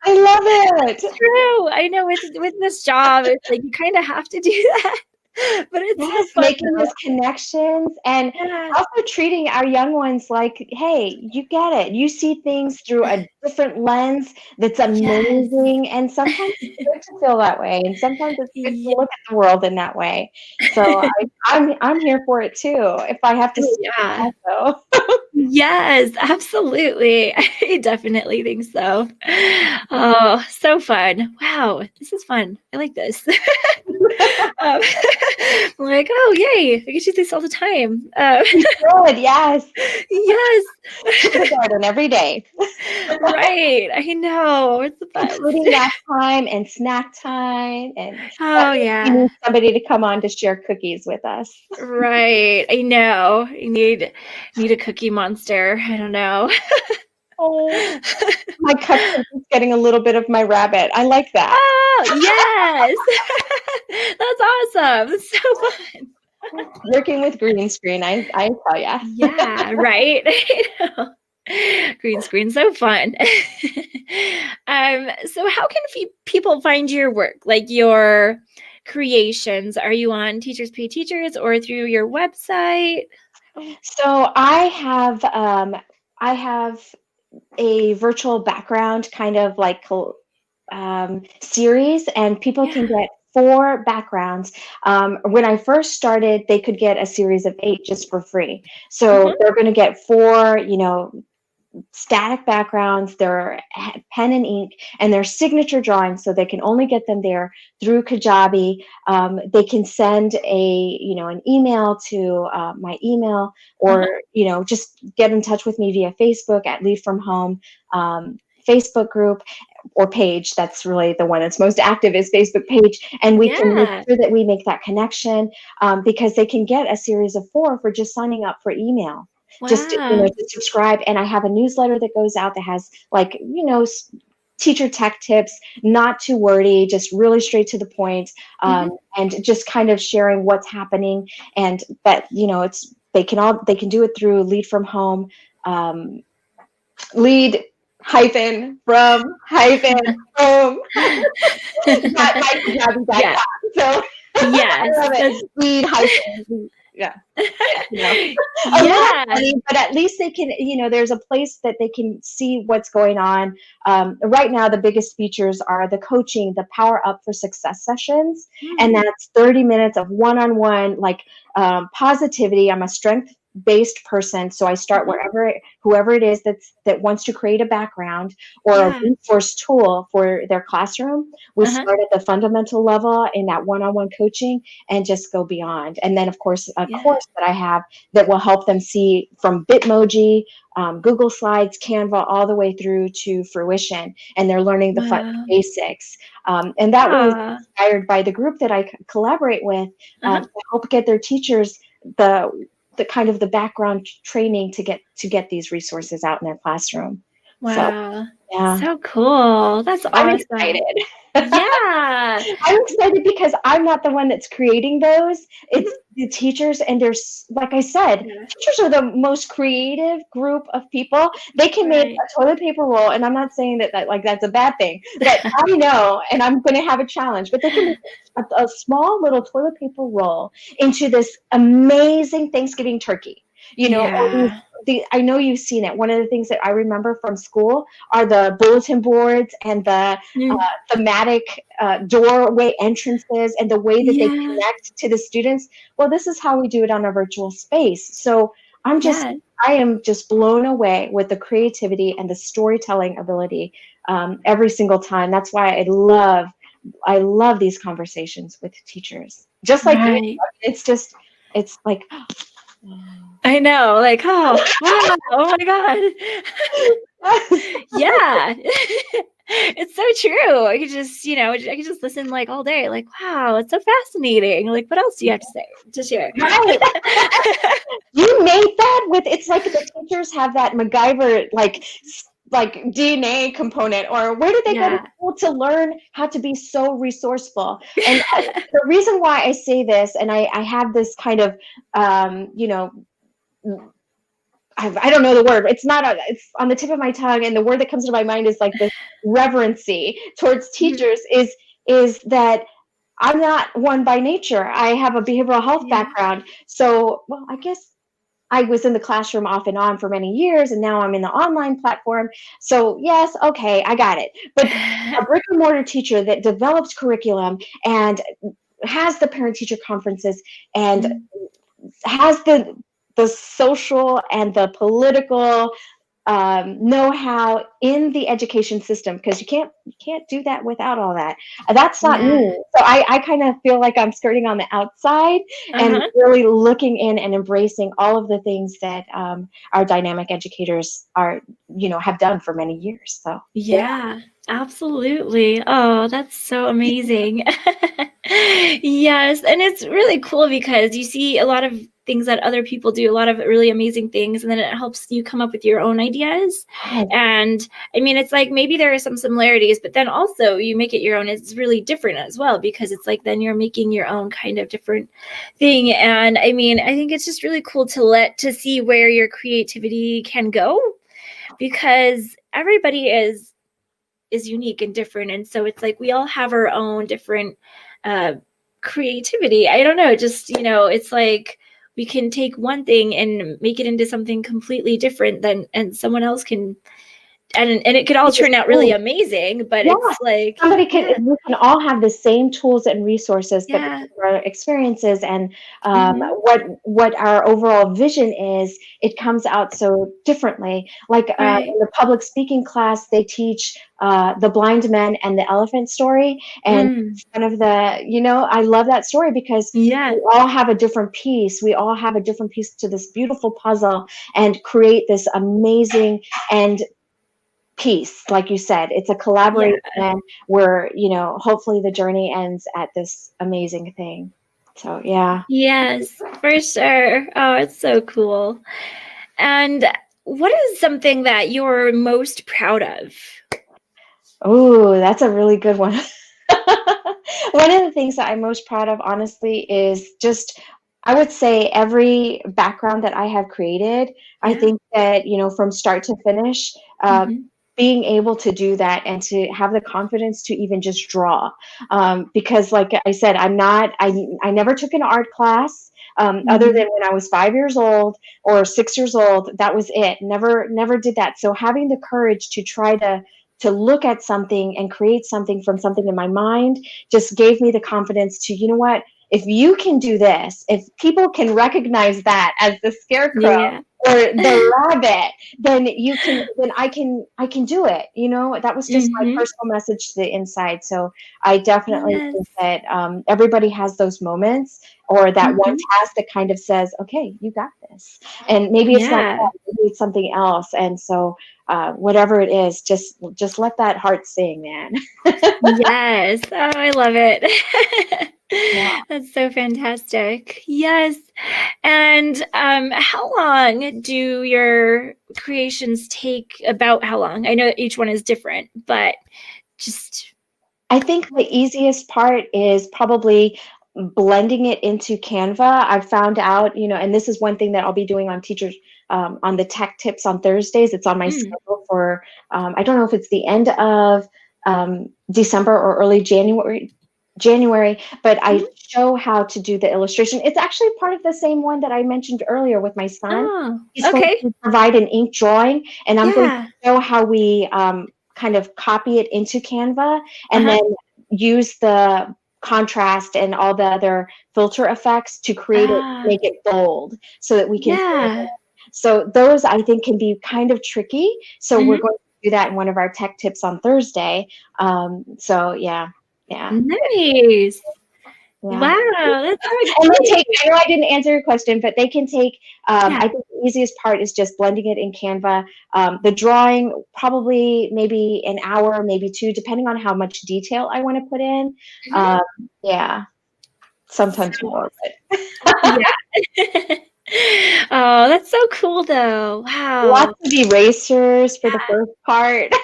I love it. True. I know with this job, it's like you kind of have to do that. But it's so Yes, fun making though. those connections and Yeah. also treating our young ones like, hey, you get it. You see things through a different lens that's Yes. amazing. And sometimes it's good to feel that way. And sometimes it's good to Yeah. look at the world in that way. So I'm here for it too, if I have to speak Yeah. also. Yes, absolutely. I definitely think so. Oh, so fun. Wow, this is fun. I like this. Um, I'm like, oh, yay, I get to do this all the time. Good, yes. Yes, Kindergarten every day, right. I know. It's the including best. nap time and snack time. And that Oh, means we need yeah. somebody to come on to share cookies with us. Right. I know. I need a cookie monster. I don't know. Oh, my cupcake is getting a little bit of my rabbit. I like that. Oh, yes. That's awesome. That's so fun. Working with green screen, I tell ya. Yeah, right. I know. Green screen, so fun. So how can people find your work, like your creations? Are you on Teachers Pay Teachers or through your website? So I have a virtual background kind of like series, and people can Yeah. get 4 backgrounds. When I first started, they could get a series of 8 just for free. So Mhm. they're going to get 4, static backgrounds, they're pen and ink, and they're signature drawings, so they can only get them there through Kajabi. They can send an email to my email, or just get in touch with me via Facebook at Lead From Home Facebook group or page. That's really the one that's most active, is Facebook page, and we can make sure that we make that connection, because they can get a series of 4 for just signing up for email. Wow. Just to subscribe. And I have a newsletter that goes out that has teacher tech tips, not too wordy, just really straight to the point, and just kind of sharing what's happening. And that they can do it through Lead From Home, lead hyphen from hyphen home. Yeah. So yes, lead hyphen. Yeah. Yeah. But at least they can, there's a place that they can see what's going on. Right now, the biggest features are the coaching, the Power Up for Success sessions. And that's 30 minutes of one-on-one, positivity. I'm a strength-based person, so I start whoever it is that wants to create a background or a resource tool for their classroom. We start at the fundamental level in that one-on-one coaching and just go beyond. And then, of course, a course that I have that will help them see from Bitmoji, Google Slides, Canva, all the way through to fruition. And they're learning the basics. And that was inspired by the group that I collaborate with to help get their teachers the kind of the background training to get these resources out in their classroom. Wow. So cool. That's awesome. I'm excited. Yeah. I'm excited because I'm not the one that's creating those. It's the teachers, and there's, like I said, teachers are the most creative group of people. They can make a toilet paper roll, and I'm not saying that that's a bad thing, but I know, and I'm going to have a challenge, but they can make a small little toilet paper roll into this amazing Thanksgiving turkey. I know you've seen it. One of the things that I remember from school are the bulletin boards and the thematic doorway entrances, and the way that they connect to the students. Well, this is how we do it on a virtual space. So I am just blown away with the creativity and the storytelling ability every single time. That's why I love these conversations with teachers. Just like it's like, I know, wow, oh my God. Yeah. It's so true. I could just listen all day. Wow, it's so fascinating. What else do you have to share? Right. You made that it's like the teachers have that MacGyver DNA component, or where did they go to school to learn how to be so resourceful? And the reason why I say this, and I have this kind of I don't know the word. It's on the tip of my tongue, and the word that comes to my mind is this reverency towards teachers. Is that I'm not one by nature. I have a behavioral health background, so I guess I was in the classroom off and on for many years, and now I'm in the online platform. So yes, okay, I got it. But a brick and mortar teacher that develops curriculum and has the parent-teacher conferences and has the social and the political know-how in the education system, because you can't do that without all that. That's not me. So I kind of feel like I'm skirting on the outside and really looking in and embracing all of the things that our dynamic educators have done for many years. So absolutely. Oh, that's so amazing. Yes, and it's really cool because you see a lot of things that other people do, a lot of really amazing things, and then it helps you come up with your own ideas. And I mean, it's maybe there are some similarities, but then also you make it your own. It's really different as well, because it's then you're making your own kind of different thing. And I mean, I think it's just really cool to see where your creativity can go, because everybody is unique and different. And so it's we all have our own different creativity. I don't know, just, it's we can take one thing and make it into something completely different and someone else can and it could all turn out really amazing, but Yeah, it's like, somebody yeah, we can all have the same tools and resources, but yeah, because of our experiences and hmm, what our overall vision is, it comes out so differently. Like right, in the public speaking class, they teach the blind man and the elephant story, and mm, one of the, I love that story because yeah, we all have a different piece. We all have a different piece to this beautiful puzzle, and create this amazing and piece. Like you said, it's a yeah, collaboration where, hopefully the journey ends at this amazing thing. So yeah. yes, for sure. Oh, it's so cool. And what is something that you're most proud of? Oh, that's a really good one. One of the things that I'm most proud of, honestly, is just, I would say, every background that I have created. I Yeah. think that, from start to finish, Hmm. being able to do that and to have the confidence to even just draw. Because, like I said, I never took an art class. Other Hmm. than when I was 5 years old or 6 years old, that was it. Never did that. So having the courage to try to look at something and create something from something in my mind just gave me the confidence to, if you can do this, if people can recognize that as the scarecrow Yeah. or the rabbit, then I can do it. That was just my Hmm. personal message to the inside. So I definitely Yes. think that everybody has those moments or that one Hmm. task that kind of says, okay, you got this. And maybe it's not Yeah. that, maybe it's something else. And so whatever it is, just let that heart sing, man. Yes. Oh, I love it. Yeah. That's so fantastic. Yes. And how long do your creations take? About how long? I know each one is different, but just. I think the easiest part is probably blending it into Canva. I've found out, and this is one thing that I'll be doing on teachers on the tech tips on Thursdays. It's on my Mm, schedule for I don't know if it's the end of December or early January, but I mhm. show how to do the illustration. It's actually part of the same one that I mentioned earlier with my son. Oh, He's going okay. to provide an ink drawing, and I'm going to Yeah. show how we kind of copy it into Canva and Uh-huh. then use the contrast and all the other filter effects to create it, Ah, make it bold so that we can see it. yeah. So those I think can be kind of tricky. So we're Mhm. going to do that in one of our tech tips on Thursday. So yeah, yeah. Nice. Yeah. Wow, that's so And they take, exciting. I know I didn't answer your question, but they can take, Yeah. I think the easiest part is just blending it in Canva. The drawing, probably maybe an hour, maybe two, depending on how much detail I want to put in. Mhm. Um, yeah, sometimes So more, awesome. but Yeah. Oh, that's so cool though. lots Wow. of erasers for the first part.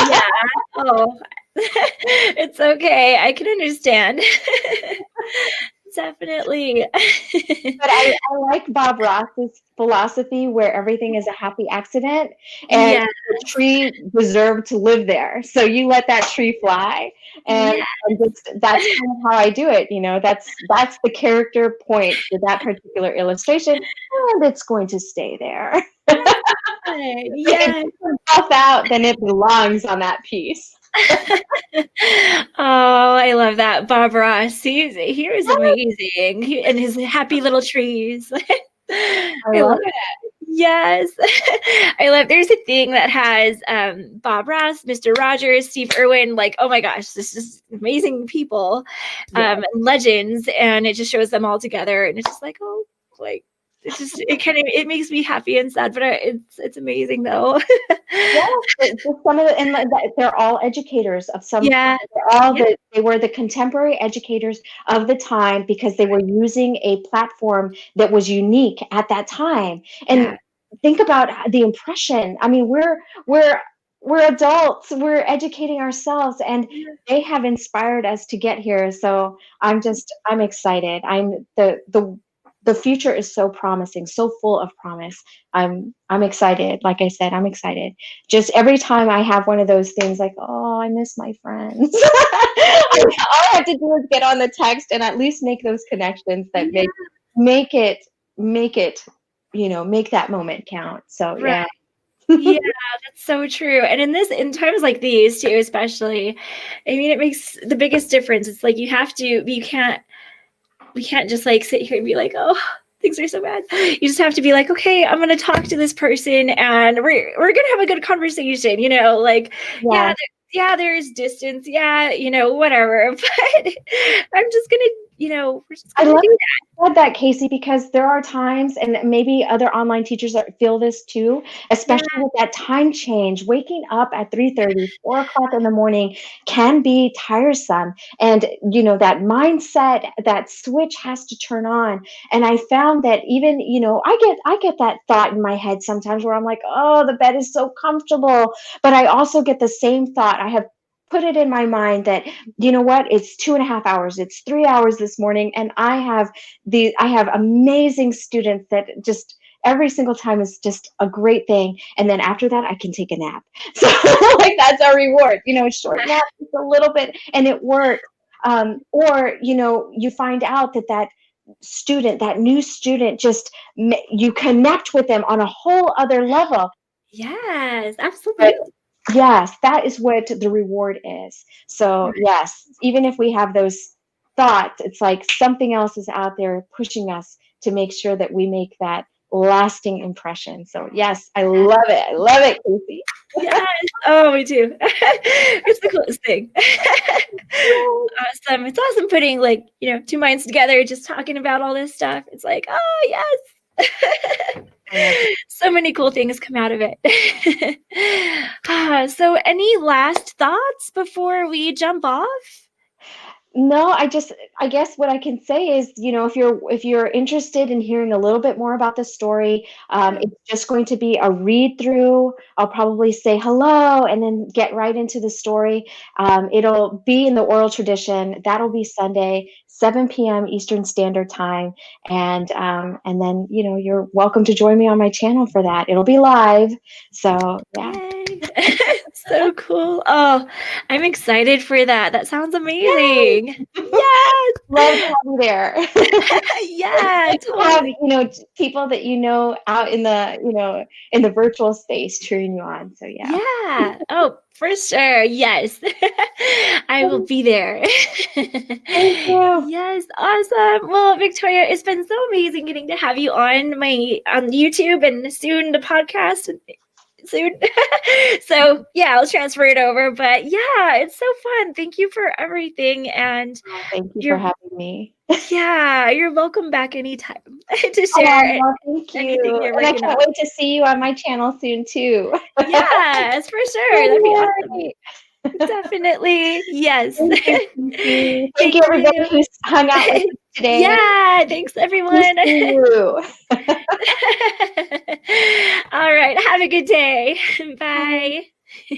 Yeah. Oh, it's okay. I can understand. Definitely. But I like Bob Ross's philosophy where everything is a happy accident and Yes. the tree deserved to live there. So you let that tree fly. And, Yeah. that's kind of how I do it. That's the character point for that particular illustration. And it's going to stay there. Good. If it Yes. takes itself out, then it belongs on that piece. Oh, I love that. Bob Ross. He was amazing. And his happy little trees. I I love love it. Yes. I love there's a thing that has Bob Ross, Mr. Rogers, Steve Irwin, like, oh my gosh, this is amazing people, it. legends, and it just shows them all together, and it's just like, oh, like it makes me happy and sad, but it's amazing though. Yeah, just some of the, and they're all educators of some Yeah. kind. Yeah. They were the contemporary educators of the time because they were using a platform that was unique at that time. Yeah. And think about the impression. I mean, we're adults, we're educating ourselves, and they have inspired us to get here. So I'm excited. The future is so promising, so full of promise. I'm excited. Like I said, I'm excited. Just every time I have one of those things like, oh, I miss my friends. All I have to do is get on the text and at least make those connections that Yeah. make it, make that moment count. So Right. yeah. Yeah, that's so true. And in times like these too, especially, I mean, it makes the biggest difference. It's like we can't just like sit here and be like, oh, things are so bad. You just have to be like, okay, I'm gonna talk to this person and we're gonna have a good conversation, like, yeah, Yeah. there's distance, yeah, whatever. But I'm just gonna, we're just I gonna love do you said that, Casey, because there are times, and maybe other online teachers feel this too, that. especially with that time change. Waking up at 3:30, 4 o'clock in the morning can be tiresome. And, that mindset, that switch has to turn on. And I found that even, I get that thought in my head sometimes where I'm like, oh, the bed is so comfortable. But I also get the same thought. I have put it in my mind that you know what, it's 2.5 hours, it's 3 hours this morning, and I have amazing students that just every single time is just a great thing, and then after that I can take a nap. So like that's our reward, short nap, just a little bit, and it works. Or you find out that new student, just you connect with them on a whole other level. Yes, But absolutely. yes, that is what the reward is. So, yes, even if we have those thoughts, it's like something else is out there pushing us to make sure that we make that lasting impression. So, yes, I love it. I love it, Casey. Yes. Oh, me too. It's the coolest thing. Awesome. It's awesome putting like, two minds together, just talking about all this stuff. It's like, oh, yes. I love it. So many cool things come out of it. So any last thoughts before we jump off? No, I guess what I can say is, if you're interested in hearing a little bit more about the story, Yeah. it's just going to be a read through. I'll probably say hello and then get right into the story. It'll be in the oral tradition. That'll be Sunday, 7 p.m. Eastern Standard Time, and then you're welcome to join me on my channel for that. It'll be live, so yeah. Yay. So cool. Oh, I'm excited for that. That sounds Yay! amazing. Yes. Love to have you there. Yeah, To have, totally. people that out in the virtual space cheering you on. So yeah. Yeah. Oh, for sure. Yes. I will be there. Thank you. Yes, awesome. Well, Victoria, it's been so amazing getting to have you on YouTube and soon the podcast soon. So yeah, I'll transfer it over. But yeah, it's so fun. Thank you for everything. And Oh, thank you for you're having me. you're welcome back anytime to Oh, share well, thank anything you. you're And I working can't on. wait to see you on my channel soon too. Yes, for sure. That'd be awesome. Yay. Definitely. Yes. Thank you, Kiki. Thank you, Thank everybody you. who's hung out with us today. Yeah, thanks We everyone. see you. All right, have a good day. Bye. Bye.